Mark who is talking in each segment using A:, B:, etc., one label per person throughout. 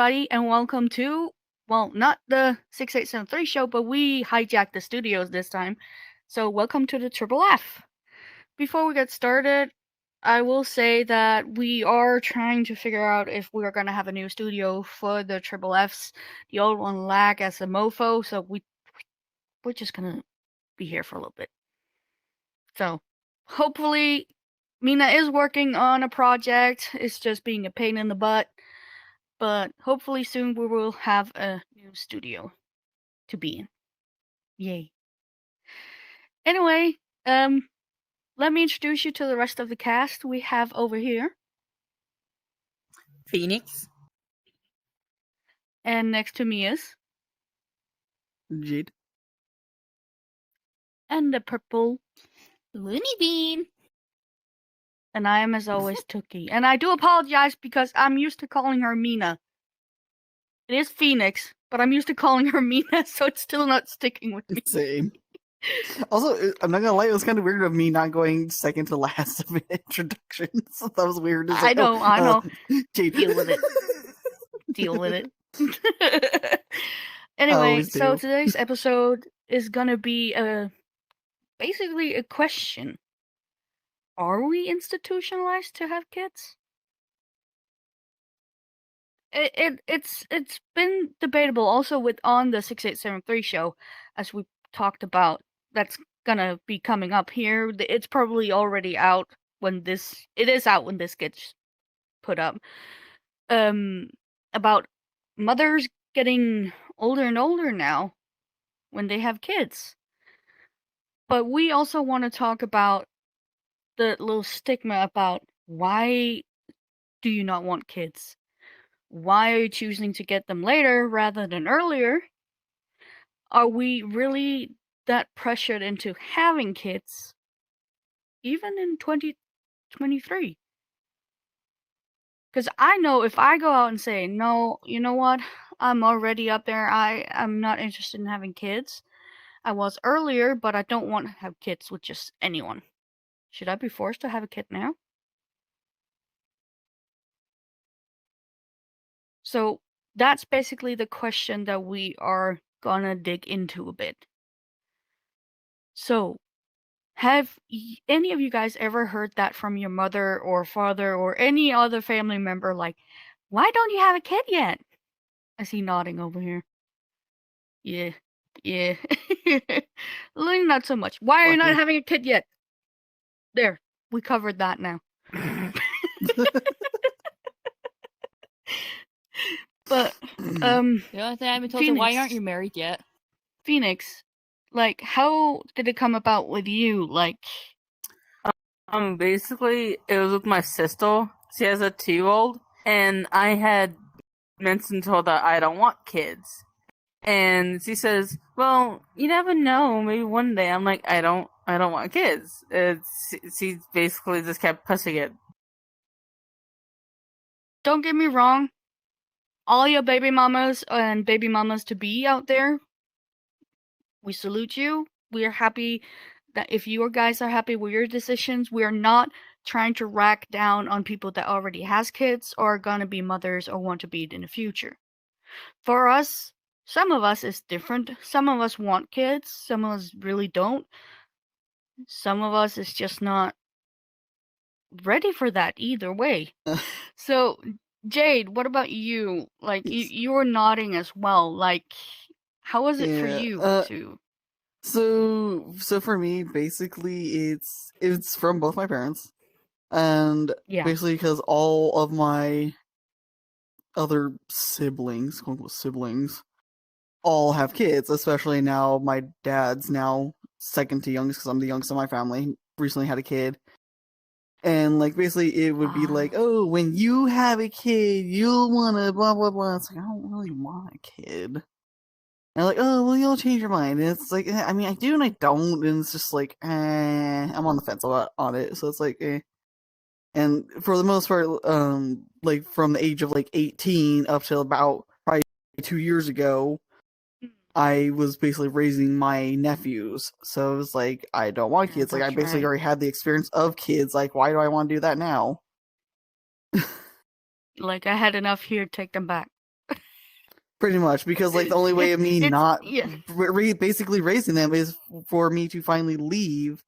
A: everybody, and welcome to, well, not the 6873 show, but we hijacked the studios this time. So welcome to the Triple F. Before we get started, I will say that we are trying to figure out if we are going to have a new studio for the Triple F's. The old one lagged as a mofo, so we're just going to be here for a little bit. So hopefully Mina is working on a project. It's just being a pain in the butt. But hopefully soon we will have a new studio to be in. Yay. Anyway, let me introduce you to the rest of the cast. We have over here
B: Phoenix.
A: And next to me is
C: Jade.
A: And the purple
B: Looney Bean.
A: And I am, as always, Tookie. And I do apologize because I'm used to calling her Mina. It is Phoenix, but I'm used to calling her Mina, so it's still not sticking with me.
C: Same. Also, I'm not gonna lie, it was kind of weird of me not going second to last of introductions. That was weird.
A: I know.
C: Jade.
A: Deal with it. Deal with it. Anyway, so today's episode is gonna be basically a question. Are we institutionalized to have kids? It's been debatable also on the 6873 show, as we talked about. That's gonna be coming up here. It's probably already out when this gets put up. About mothers getting older and older now when they have kids. But we also want to talk about the little stigma about why do you not want kids? Why are you choosing to get them later rather than earlier? Are we really that pressured into having kids even in 2023? Because I know if I go out and say, no, you know what? I'm already up there. I'm not interested in having kids. I was earlier, but I don't want to have kids with just anyone. Should I be forced to have a kid now? So that's basically the question that we are gonna dig into a bit. So, have any of you guys ever heard that from your mother or father or any other family member, like, why don't you have a kid yet? I see nodding over here. Yeah. Not so much. Why are you not having a kid yet? There, we covered that now. But
B: the only thing I've been told is, why aren't you married yet?
A: Phoenix, like, how did it come about with you? Like,
D: basically, it was with my sister. She has a 2-year-old, and I had mentioned to her that I don't want kids. And she says, well, you never know, maybe one day. I'm like, I don't want kids. She basically just kept pushing it.
A: Don't get me wrong. All your baby mamas and baby mamas to be out there, we salute you. We are happy that if you guys are happy with your decisions, we are not trying to rack down on people that already has kids or are gonna be mothers or want to be it in the future. For us, some of us is different. Some of us want kids. Some of us really don't. Some of us is just not ready for that either way. So, Jade, what about you? Like, you were nodding as well. Like, how was it for you too?
C: So for me, basically, it's from both my parents, and basically because all of my other siblings, quote unquote siblings, all have kids. Especially now, my dad's now second to youngest because I'm the youngest of my family. Recently had a kid. And, like, basically, it would be like, oh, when you have a kid, you'll want to blah, blah, blah. It's like, I don't really want a kid. And, like, oh, well, you'll change your mind. And it's like, I mean, I do and I don't. And it's just like, I'm on the fence a lot on it. So it's like, And for the most part, like, from the age of, like, 18 up till about probably 2 years ago, I was basically raising my nephews, so it was like, I don't want kids. Like, I basically already had the experience of kids. Like, why do I want to do that now?
A: Like, I had enough here, take them back.
C: Pretty much, because like the only way of me not basically raising them is for me to finally leave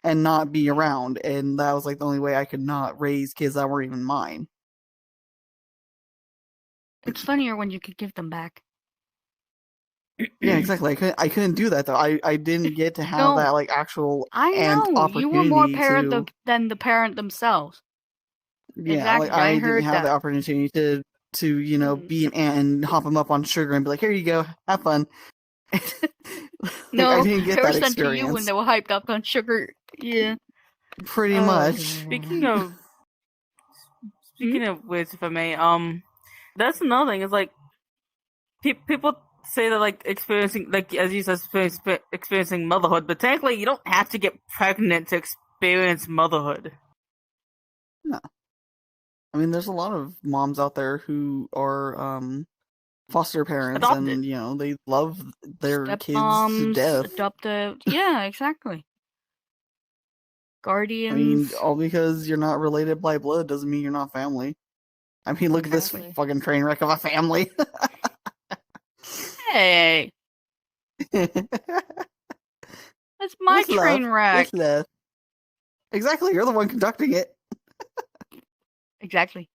C: and not be around, and that was like the only way I could not raise kids that weren't even mine.
A: It's funnier when you could give them back.
C: Yeah, exactly. I couldn't do that though. I didn't get to have that like actual opportunity.
A: You were more parent than the parent themselves.
C: Yeah,
A: exactly.
C: Like I didn't have the opportunity to be an aunt and hop them up on sugar and be like, here you go, have fun.
A: No,
C: I didn't get that
A: experience.
C: To
A: you when they were hyped up on sugar. Yeah,
C: pretty much.
D: Speaking of which, if I may, that's another thing. Is like people say that like experiencing, like as you said, experiencing motherhood, but technically you don't have to get pregnant to experience motherhood.
C: No. I mean, there's a lot of moms out there who are foster parents, adopted. And they love their kids to death.
A: Adopted, yeah, exactly. Guardians.
C: I mean, all because you're not related by blood doesn't mean you're not family. I mean, look at this fucking train wreck of a family.
A: Hey, that's my train wreck.
C: Exactly, you're the one conducting it.
A: Exactly.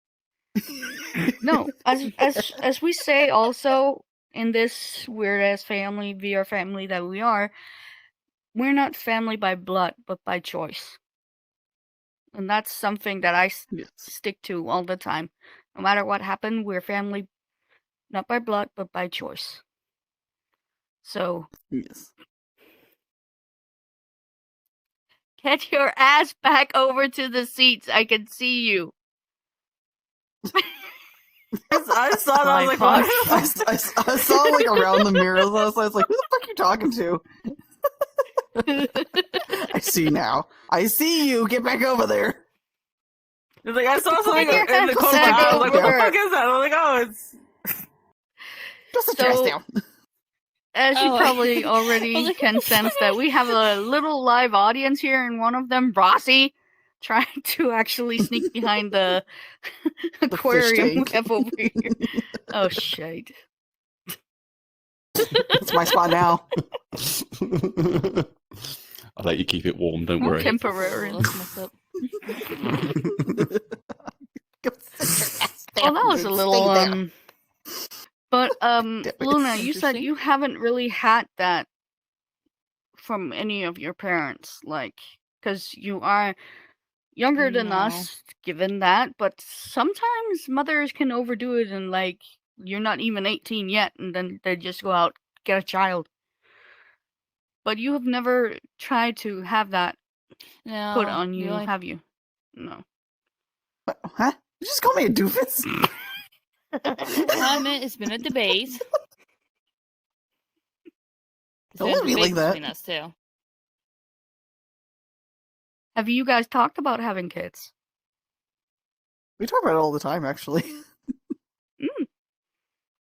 A: No, as we say also in this weird ass family, VR family that we are, we're not family by blood, but by choice. And that's something that I stick to all the time. No matter what happened, we're family not by blood, but by choice. So
C: yes.
A: Get your ass back over to the seats. I can see you.
D: I saw that. I was like, what?
C: I saw like around the mirrors. I was like, who the fuck are you talking to? I see now. I see you. Get back over there.
D: It's like I saw something in the corner. I was like, what the fuck is that? I was like, oh, it's
C: just a dress down.
A: As you probably already can sense that we have a little live audience here, and one of them, Rossi, trying to actually sneak behind the aquarium we have over here. Oh, shit.
C: It's my spot now.
E: I'll let you keep it warm, don't worry.
A: Temporary.
B: Let's mess up.
A: Well, that was a little, But, Luna, you said you haven't really had that from any of your parents, like, because you are younger than us, given that, but sometimes mothers can overdo it and, like, you're not even 18 yet, and then they just go out, get a child. But you have never tried to have that put on you, have you? No.
C: Huh? You just call me a doofus?
B: It's been a debate.
C: Don't let me like that.
B: Between us too.
A: Have you guys talked about having kids?
C: We talk about it all the time, actually.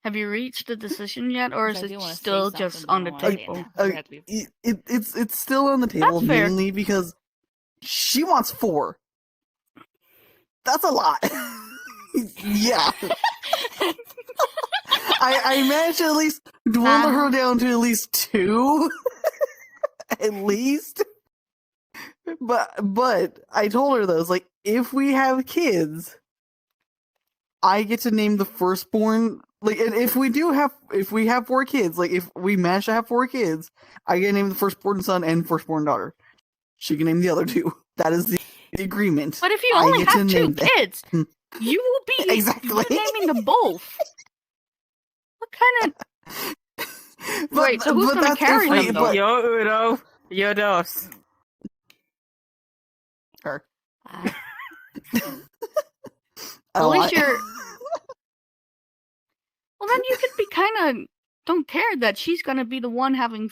A: Have you reached a decision yet, or is it still just on the table?
C: It's still on the table, mainly because she wants 4. That's a lot. Yeah. I managed to at least dwindle her down to at least 2. At least. But I told her though, it's like, if we have kids, I get to name the firstborn. Like, and if we have 4 kids, like if we manage to have 4 kids, I get to name the firstborn son and firstborn daughter. She can name the other 2. That is the agreement.
A: But if you only have 2 kids, you will be naming them both. What kind of? Wait, so who's gonna carry them?
D: Yo, Yo dos.
C: Her.
A: At least you're. Well, then you could be kind of don't care that she's gonna be the one having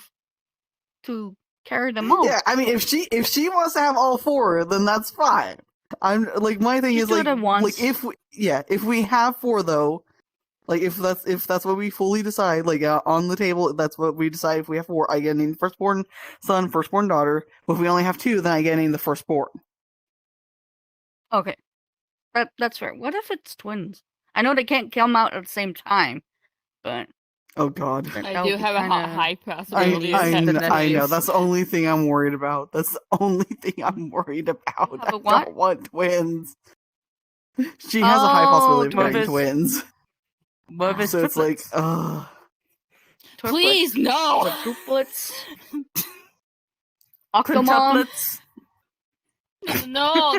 A: to carry them all.
C: Yeah, I mean, if she wants to have all 4, then that's fine. I'm like, my thing is like if we have 4 though, like if that's what we fully decide, like on the table, that's what we decide. If we have 4, I get to name the firstborn son, firstborn daughter. But if we only have 2, then I get to name the firstborn.
A: Okay, that's fair. What if it's twins? I know they can't come out at the same time, but
C: oh god,
B: I do have a high possibility.
C: I know. That's the only thing I'm worried about. That's the only thing I'm worried about. I don't want twins. She has a high possibility of having twins. So it's like,
B: please no.
A: Quadruplets.
D: Octomom.
B: No.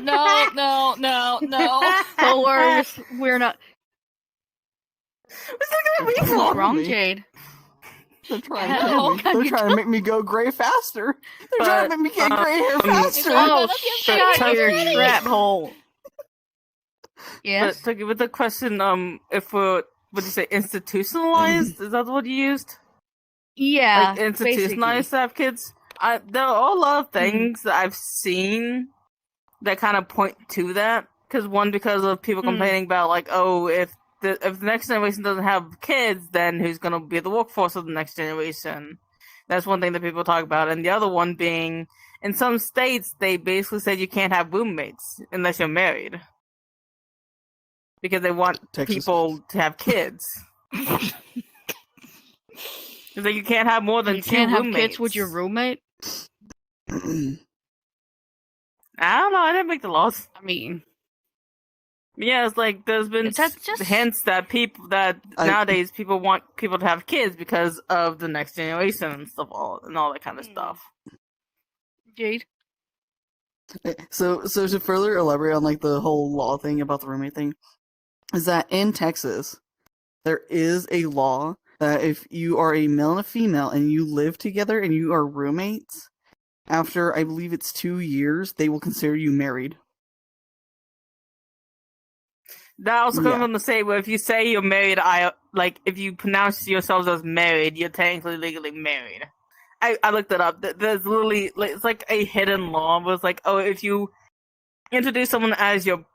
A: Don't worry, we're not.
C: What's
A: wrong, Jade?
C: They're trying to make me go gray faster. They're trying to make me get gray hair faster.
A: Oh, shut your trap hole. Yes.
D: But with the question, if we're, what did you say, institutionalized? Is that what you used?
A: Yeah.
D: Like institutionalized to have kids? There are a lot of things that I've seen that kind of point to that. Because of people complaining about, like, oh, if the next generation doesn't have kids, then who's going to be the workforce of the next generation? That's one thing that people talk about. And the other one being, in some states, they basically said you can't have roommates unless you're married. Because they want people to have kids. It's like you can't have more than two roommates. You can't have kids
A: with your roommate?
D: I don't know. I didn't make the laws.
A: I mean...
D: Yeah, it's like there's been hints that nowadays people want people to have kids because of the next generation and stuff, and all that kind of stuff.
A: Jade.
C: So to further elaborate on like the whole law thing about the roommate thing, is that in Texas there is a law that if you are a male and a female and you live together and you are roommates, after I believe it's 2 years, they will consider you married.
D: That also comes from the say where if you say you're married, if you pronounce yourselves as married, you're technically legally married. I looked it up. There's literally, it's like a hidden law where it's like, oh, if you introduce someone as your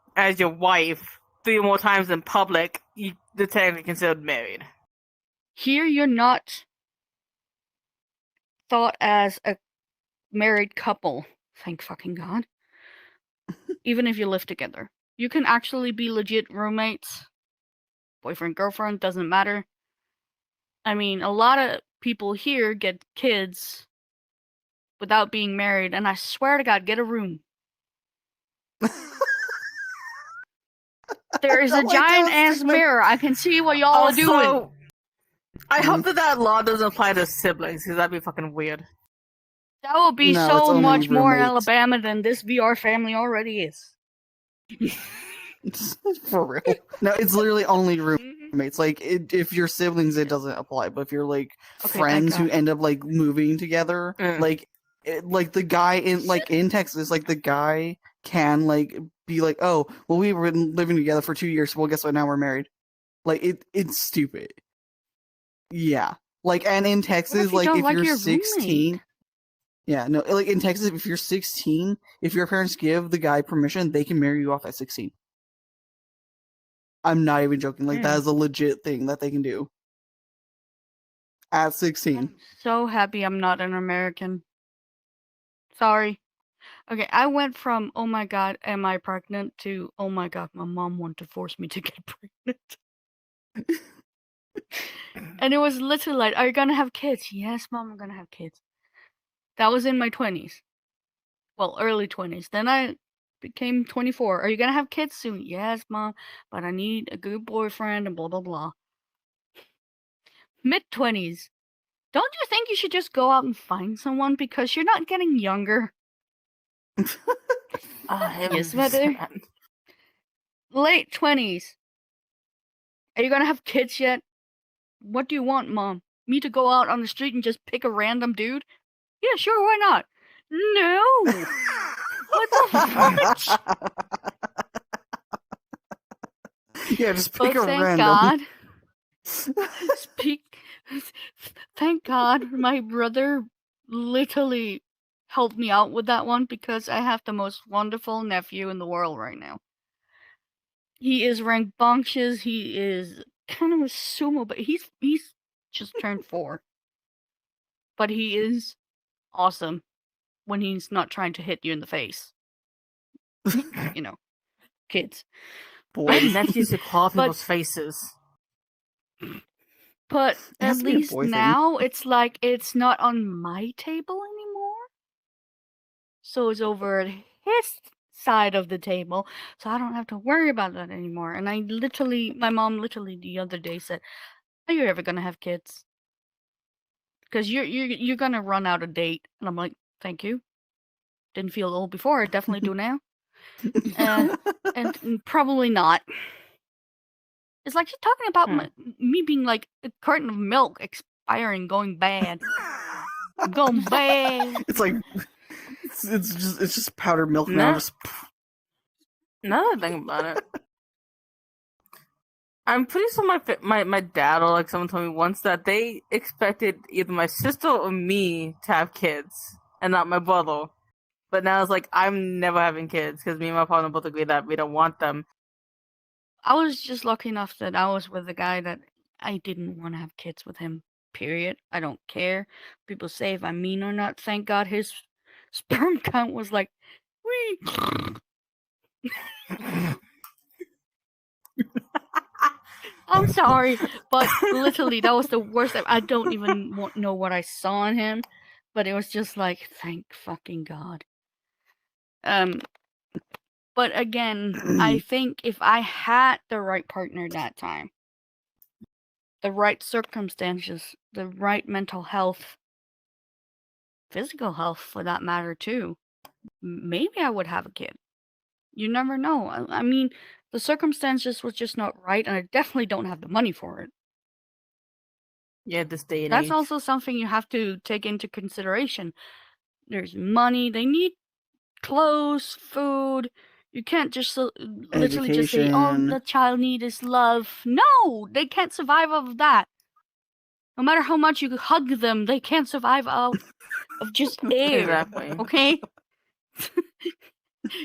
D: wife 3 or more times in public, they're technically considered married.
A: Here, you're not thought as a married couple. Thank fucking God. Even if you live together. You can actually be legit roommates. Boyfriend, girlfriend, doesn't matter. I mean, a lot of people here get kids without being married, and I swear to God, get a room. There is a giant-ass mirror. I can see what y'all are doing.
D: I hope that law doesn't apply to siblings, because that'd be fucking weird.
A: That would be so much more Alabama than this VR family already is.
C: For real. No, it's literally only roommates. Like, if you're siblings, it doesn't apply. But if you're like friends who end up like moving together, like the guy in Texas, like the guy can like be like, oh, well, we were living together for 2 years. Well, guess what? Now we're married. Like it's stupid. Yeah. Like, and in Texas, like if you're 16. Yeah, no, like in Texas, if you're 16, if your parents give the guy permission, they can marry you off at 16. I'm not even joking. Like, that is a legit thing that they can do. At 16.
A: I'm so happy I'm not an American. Sorry. Okay, I went from, oh my God, am I pregnant, to, oh my God, my mom wanted to force me to get pregnant. And it was literally like, are you gonna have kids? Yes, Mom, I'm gonna have kids. That was in my 20s. Well, early 20s. Then I became 24. Are you gonna have kids soon? Yes, Mom, but I need a good boyfriend and blah, blah, blah. Mid-20s. Don't you think you should just go out and find someone because you're not getting younger? Yes, mother. Late 20s. Are you gonna have kids yet? What do you want, Mom? Me to go out on the street and just pick a random dude? Yeah, sure, why not? No! What the fuck?
C: Yeah, just pick a random.
A: God. Thank God my brother literally helped me out with that one because I have the most wonderful nephew in the world right now. He is rambunctious, he is kind of a sumo, but he's just turned 4. But he is awesome when he's not trying to hit you in the face. You know, kids.
D: Boy, nephews to claw people's faces.
A: But
C: It has
A: at
C: to be a
A: least
C: boy thing.
A: now it's like it's not on my table anymore. So it's over at his side of the table, so I don't have to worry about that anymore. And my mom literally the other day said, "Are you ever gonna have kids? Because you're gonna run out of date." And I'm like, "Thank you. Didn't feel old before. I definitely do now." And probably not. It's like she's talking about me being like a carton of milk expiring, going bad. Going bad.
C: It's like it's just powdered milk now. Just
D: another thing about it. I'm pretty sure my dad or like someone told me once that they expected either my sister or me to have kids and not my brother. But now it's like I'm never having kids because me and my partner both agree that we don't want them.
A: I was just lucky enough that I was with a guy that I didn't want to have kids with him. Period. I don't care. People say if I'm mean or not. Thank God his sperm count was like, wee. I'm sorry, but literally that was the worst. I don't even know what I saw in him, but it was just like, thank fucking God. But again, I think if I had the right partner that time, the right circumstances, the right mental health, physical health for that matter too, maybe I would have a kid. You never know. I mean, the circumstances was just not right, and I definitely don't have the money for it.
D: Yeah, this day and
A: That's
D: age.
A: also something you have to take into consideration. There's money. They need clothes, food. You can't just literally just say, "Oh, the child needs love." No, they can't survive off of that. No matter how much you hug them, they can't survive off of just air.
D: Exactly.
A: Okay?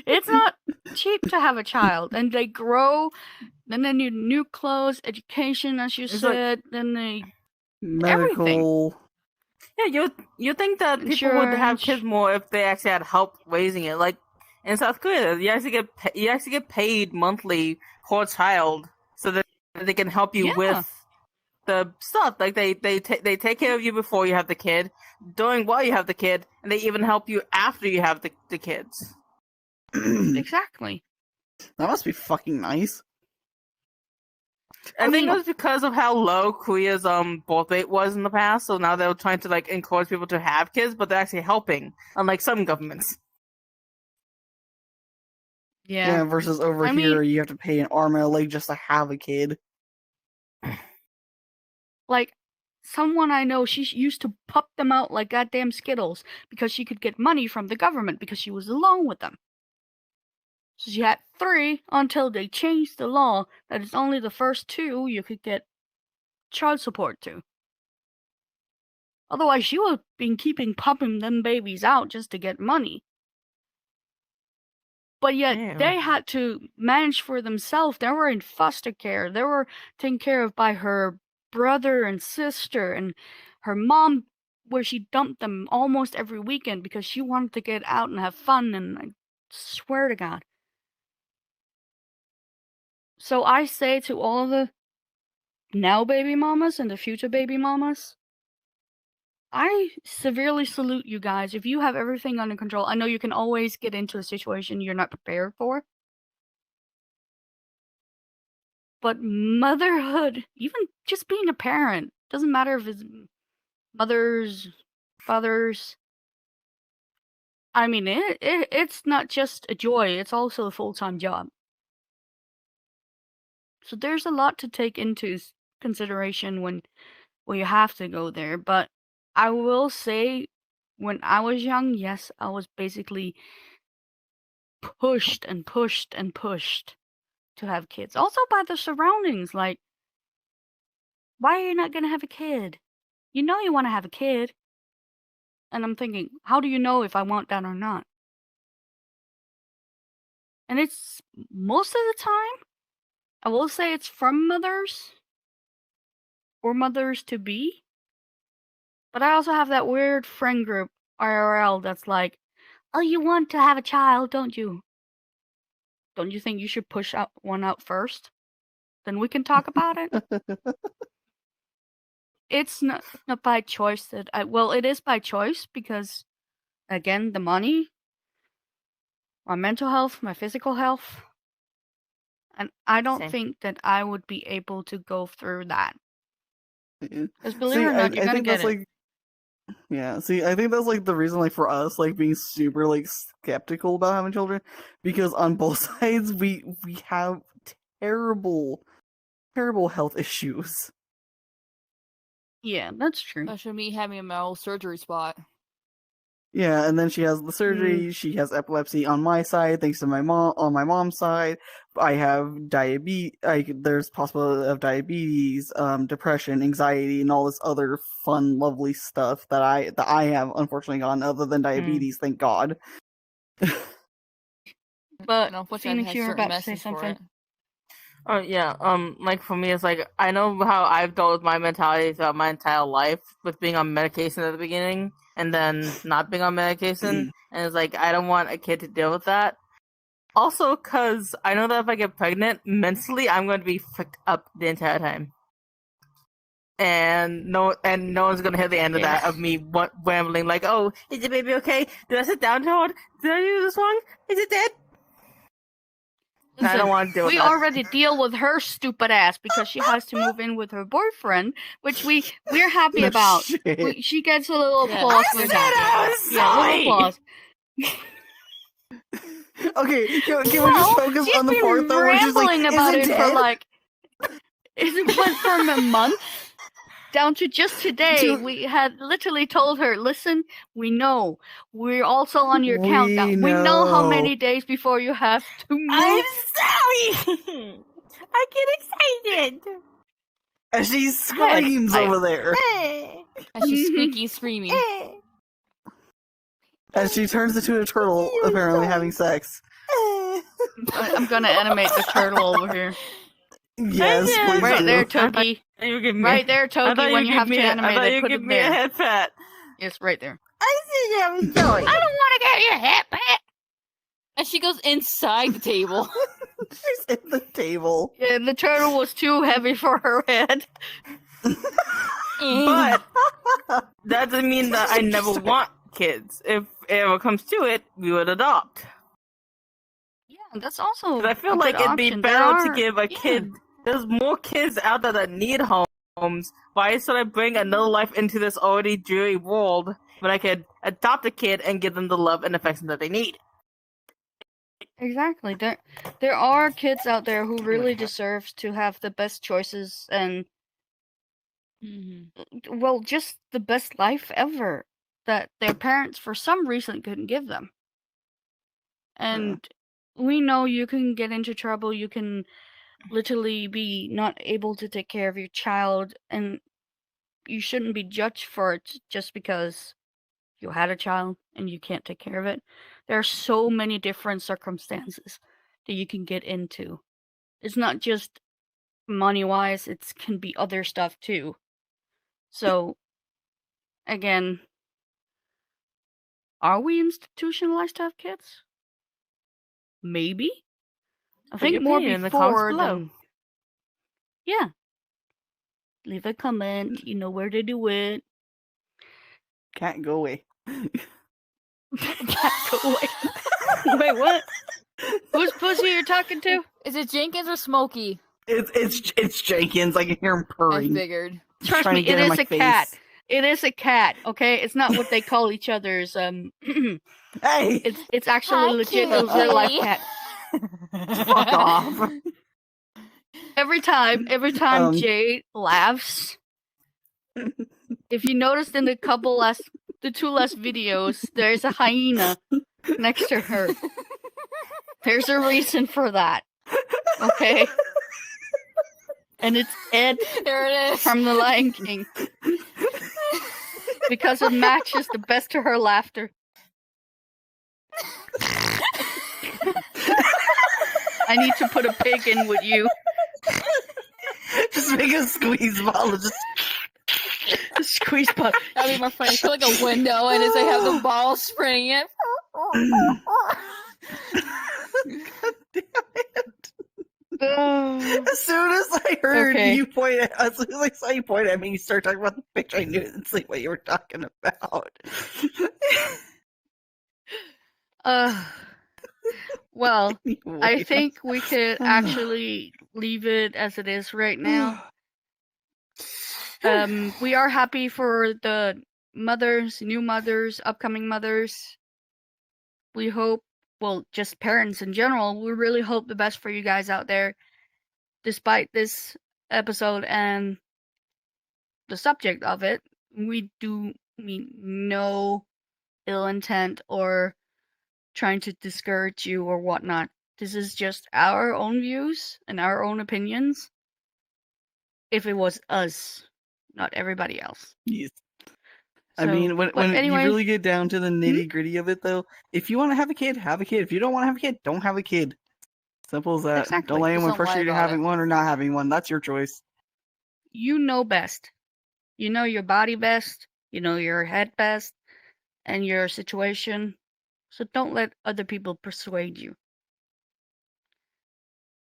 A: It's not cheap to have a child, and they grow. Then they need new clothes, education, as you said. Then they
C: medical.
A: Everything.
D: Yeah, you think that people would have kids more if they actually had help raising it. Like in South Korea, you actually get paid monthly per child, so that they can help you with the stuff. Like they take care of you before you have the kid, during while you have the kid, and they even help you after you have the kids.
A: Exactly.
C: That must be fucking nice.
D: I think it was because of how low Korea's birth rate was in the past, so now they're trying to like encourage people to have kids, but they're actually helping, unlike some governments.
C: Yeah, versus over here, you have to pay an arm and a leg just to have a kid.
A: Like, someone I know, she used to pup them out like goddamn Skittles because she could get money from the government because she was alone with them. So she had 3 until they changed the law that it's only the first 2 you could get child support to. Otherwise, she would have been pumping them babies out just to get money. But yet, they had to manage for themselves. They were in foster care. They were taken care of by her brother and sister and her mom, where she dumped them almost every weekend because she wanted to get out and have fun, and I swear to God. So I say to all the now baby mamas and the future baby mamas, I severely salute you guys. If you have everything under control, I know you can always get into a situation you're not prepared for. But motherhood, even just being a parent, doesn't matter if it's mothers, fathers. I mean, it's not just a joy, it's also a full-time job. So there's a lot to take into consideration when you have to go there. But I will say, when I was young, yes, I was basically pushed and pushed and pushed to have kids. Also by the surroundings, like, why are you not going to have a kid? You know you want to have a kid. And I'm thinking, how do you know if I want that or not? And it's most of the time, I will say it's from mothers or mothers to be. But I also have that weird friend group, IRL, that's like, oh, you want to have a child, don't you? Don't you think you should push one out first? Then we can talk about it. it's not by choice that it is by choice because, again, the money, my mental health, my physical health, and I don't think that I would be able to go through that. Because believe it or not, you're gonna get it.
C: Yeah, see, I think that's like the reason, like, for us, like, being super like skeptical about having children, because on both sides we have terrible health issues.
A: Yeah, that's true.
B: Especially me having a metal surgery spot.
C: Yeah, and then she has the surgery. She has epilepsy on my side, thanks to my mom. On my mom's side, I have diabetes. There's possibility of diabetes, depression, anxiety, and all this other fun, lovely stuff that I have unfortunately gotten. Other than diabetes, thank God.
A: But Phoenix, you were about to say something.
D: Oh yeah, like for me, it's like I know how I've dealt with my mentality throughout my entire life with being on medication at the beginning and then not being on medication, and it's like I don't want a kid to deal with that. Also, because I know that if I get pregnant, mentally I'm going to be fucked up the entire time, and no one's gonna hear the end of that of me rambling like, "Oh, is the baby okay? Did I sit down too hard? Did I do this wrong? Is it dead?" I don't want to deal with that.
A: We already deal with her stupid ass because she has to move in with her boyfriend, which we're happy about. She gets a little applause for that. Little applause.
C: Okay, can we just focus on the part though? Where she's like,
A: about
C: is
A: it
C: dead?
A: for like, it went from a month down to just today. We had literally told her, listen, we know. We're also on your countdown. We know how many days before you have to move.
D: I'm sorry! I get excited!
C: And she screams over there.
B: And she's squeaky screaming.
C: And she turns into a turtle, apparently having sex.
A: I'm gonna animate the turtle over here.
C: Yes, please
A: right
C: do.
A: there, Toki. Right there, Toki. When you have to animate it, put it
D: me a
A: there.
D: head pat.
A: Yes, right there.
D: I see how it's going.
A: I don't want to get your head pat.
B: And she goes inside the table.
C: She's in the table.
A: Yeah, the turtle was too heavy for her head.
D: But that doesn't mean that I never want kids. If it ever comes to it, we would adopt.
A: Yeah, that's also.
D: Because I feel like it'd be better to give a kid. There's more kids out there that need homes. Why should I bring another life into this already dreary world when I could adopt a kid and give them the love and affection that they need?
A: Exactly. There are kids out there who really deserve to have the best choices and, well, just the best life ever that their parents, for some reason, couldn't give them. And we know you can get into trouble. You can literally be not able to take care of your child, and you shouldn't be judged for it just because you had a child and you can't take care of it. There are so many different circumstances that you can get into. It's not just money-wise, it can be other stuff too. So, again, are we institutionalized to have kids? Maybe. I think more before than... Yeah. Leave a comment. You know where to do it.
C: Can't go away.
A: Can't go away. Wait, what? Who's pussy you're talking to?
B: Is it Jenkins or Smokey?
C: It's Jenkins. I can hear him purring.
B: I figured.
A: Trust me, it is a cat. It is a cat. Okay, it's not what they call each other's.
C: Hey,
A: it's actually legit a real life cat.
C: Fuck off.
A: Every time Jade laughs, if you noticed in the two last videos, there's a hyena next to her. There's a reason for that. Okay? And it's Ed
B: there it is.
A: from The Lion King. Because it matches the best to her laughter. I need to put a pig in with you.
C: Just make a squeeze ball. Just
A: squeeze ball.
B: That'd be more funny. Put like a window and it's like have the ball spraying it.
C: God damn it. As soon as I heard
A: Okay.
C: you point at, as soon as I saw you point at me, you start talking about the picture. I knew instantly what you were talking about.
A: Well, I
C: Wait.
A: think we could actually leave it as it is right now. We are happy for the mothers, new mothers, upcoming mothers. We hope, well, just parents in general, we really hope the best for you guys out there, despite this episode and the subject of it. We do mean no ill intent or trying to discourage you or whatnot. This is just our own views and our own opinions. If it was us, not everybody else.
C: Yes.
A: So,
C: I mean, when
A: anyway,
C: you really get down to the nitty gritty of it, though, if you want to have a kid, have a kid. If you don't want to have a kid, don't have a kid. Simple as that.
A: Exactly.
C: Don't let
B: Just
C: anyone
B: don't
C: pressure
B: lie
C: you to
B: about
C: having
B: it.
C: one or not having one. That's your choice.
A: You know best. You know your body best. You know your head best and your situation. So don't let other people persuade you.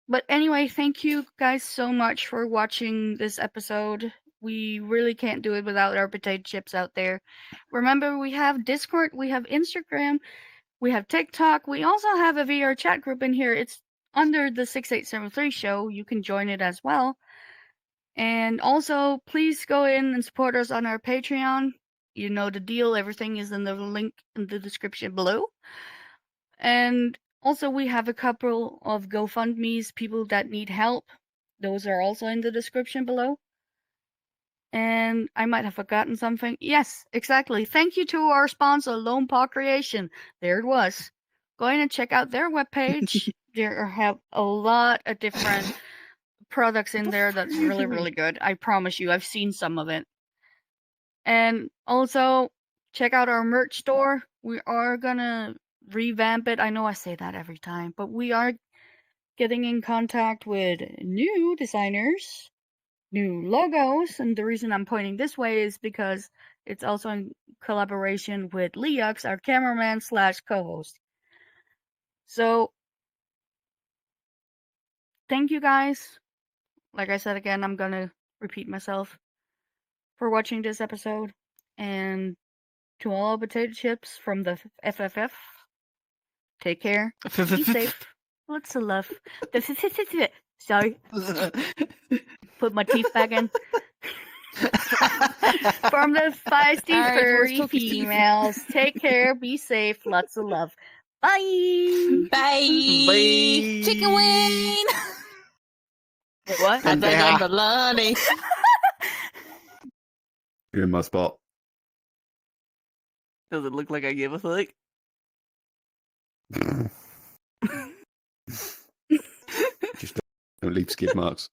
A: But anyway, thank you guys so much for watching this episode. We really can't do it without our potato chips out there. Remember, we have Discord, we have Instagram, we have TikTok. We also have a VR chat group in here. It's under the 6873 show. You can join it as well. And also, please go in and support us on our Patreon. You know the deal. Everything is in the link in the description below. And also, we have a couple of GoFundMes, people that need help. Those are also in the description below. And I might have forgotten something. Yes, exactly. Thank you to our sponsor, Lone Paw Creation. There it was. Go in and check out their webpage. There have a lot of different products in there that's really, really good. I promise you, I've seen some of it. And also, check out our merch store. We are gonna revamp it. I know I say that every time, but we are getting in contact with new designers, new logos, and the reason I'm pointing this way is because it's also in collaboration with Leox, our cameraman / co-host. So, thank you guys. Like I said again, I'm gonna repeat myself for watching this episode, and to all potato chips from the FFF. Take care. Be safe. Lots of love. Sorry. Put my teeth back in. From the Feisty Furry Females. Take care. Be safe. Lots of love. Bye.
B: Bye.
C: Bye.
B: Chicken wing.
A: What?
B: I think I'm baloney.
E: You're in my spot.
C: Does it look like I gave a fuck?
E: Just don't leave skid marks.